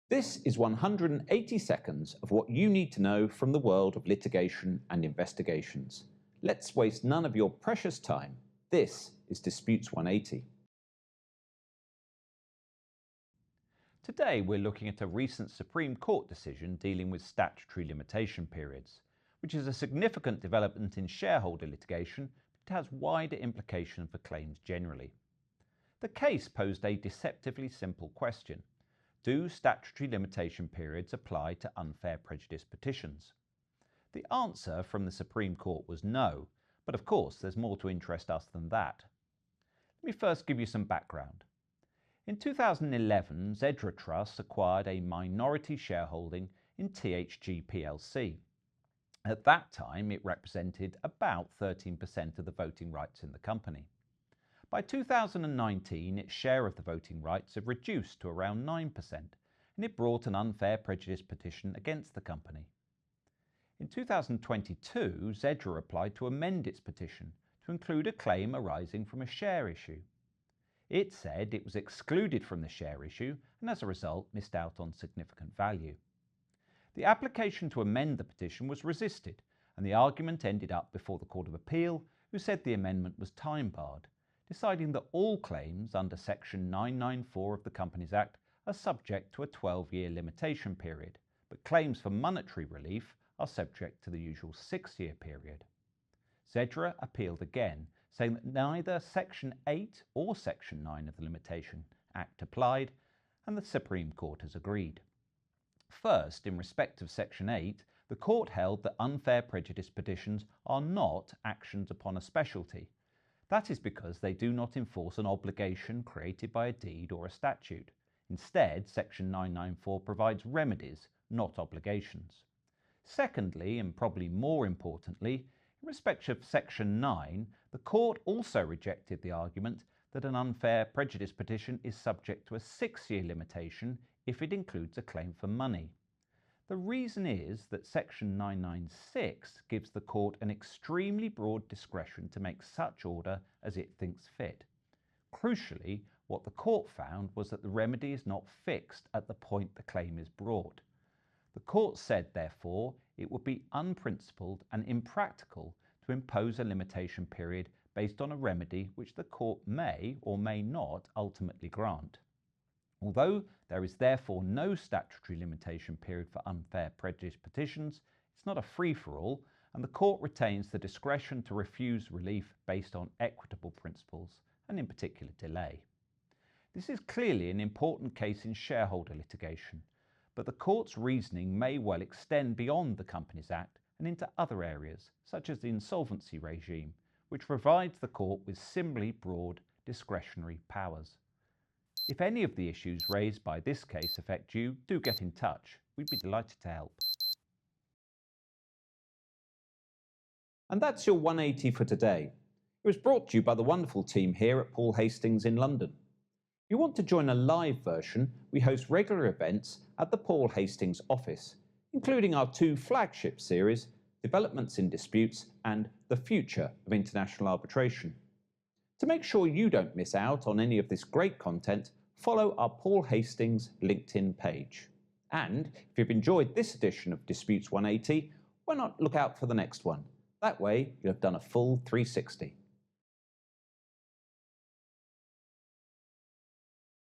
This is 180 seconds of what you need to know from the world of litigation and investigations. Let's waste none of your precious time. This is Disputes 180. Today we're looking at a recent Supreme Court decision dealing with statutory limitation periods, which is a significant development in shareholder litigation, but it has wider implications for claims generally. The case posed a deceptively simple question. Do statutory limitation periods apply to unfair prejudice petitions? The answer from the Supreme Court was no, but of course there's more to interest us than that. Let me first give you some background. In 2011, Zedra Trust acquired a minority shareholding in THG plc. At that time, it represented about 13% of the voting rights in the company. By 2019, its share of the voting rights had reduced to around 9%, and it brought an unfair prejudice petition against the company. In 2022, Zedra applied to amend its petition to include a claim arising from a share issue. It said it was excluded from the share issue and as a result missed out on significant value. The application to amend the petition was resisted, and the argument ended up before the Court of Appeal, who said the amendment was time-barred, deciding that all claims under Section 994 of the Companies Act are subject to a 12-year limitation period, but claims for monetary relief are subject to the usual 6-year period. Zedra appealed again, saying that neither Section 8 or Section 9 of the Limitation Act applied, and the Supreme Court has agreed. First, in respect of Section 8, the Court held that unfair prejudice petitions are not actions upon a specialty. That is because they do not enforce an obligation created by a deed or a statute. Instead, Section 994 provides remedies, not obligations. Secondly, and probably more importantly, in respect of Section 9, the Court also rejected the argument that an unfair prejudice petition is subject to a 6-year limitation if it includes a claim for money. The reason is that Section 996 gives the Court an extremely broad discretion to make such order as it thinks fit. Crucially, what the Court found was that the remedy is not fixed at the point the claim is brought. The Court said, therefore, it would be unprincipled and impractical to impose a limitation period based on a remedy which the Court may or may not ultimately grant. Although there is therefore no statutory limitation period for unfair prejudice petitions, it's not a free-for-all, and the Court retains the discretion to refuse relief based on equitable principles, and in particular delay. This is clearly an important case in shareholder litigation, but the Court's reasoning may well extend beyond the Companies Act and into other areas, such as the insolvency regime, which provides the Court with similarly broad discretionary powers. If any of the issues raised by this case affect you, do get in touch. We'd be delighted to help. And that's your 180 for today. It was brought to you by the wonderful team here at Paul Hastings in London. If you want to join a live version, we host regular events at the Paul Hastings office, including our 2 flagship series, Developments in Disputes and The Future of International Arbitration. To make sure you don't miss out on any of this great content, follow our Paul Hastings LinkedIn page. And if you've enjoyed this edition of Disputes 180, why not look out for the next one? That way, you'll have done a full 360.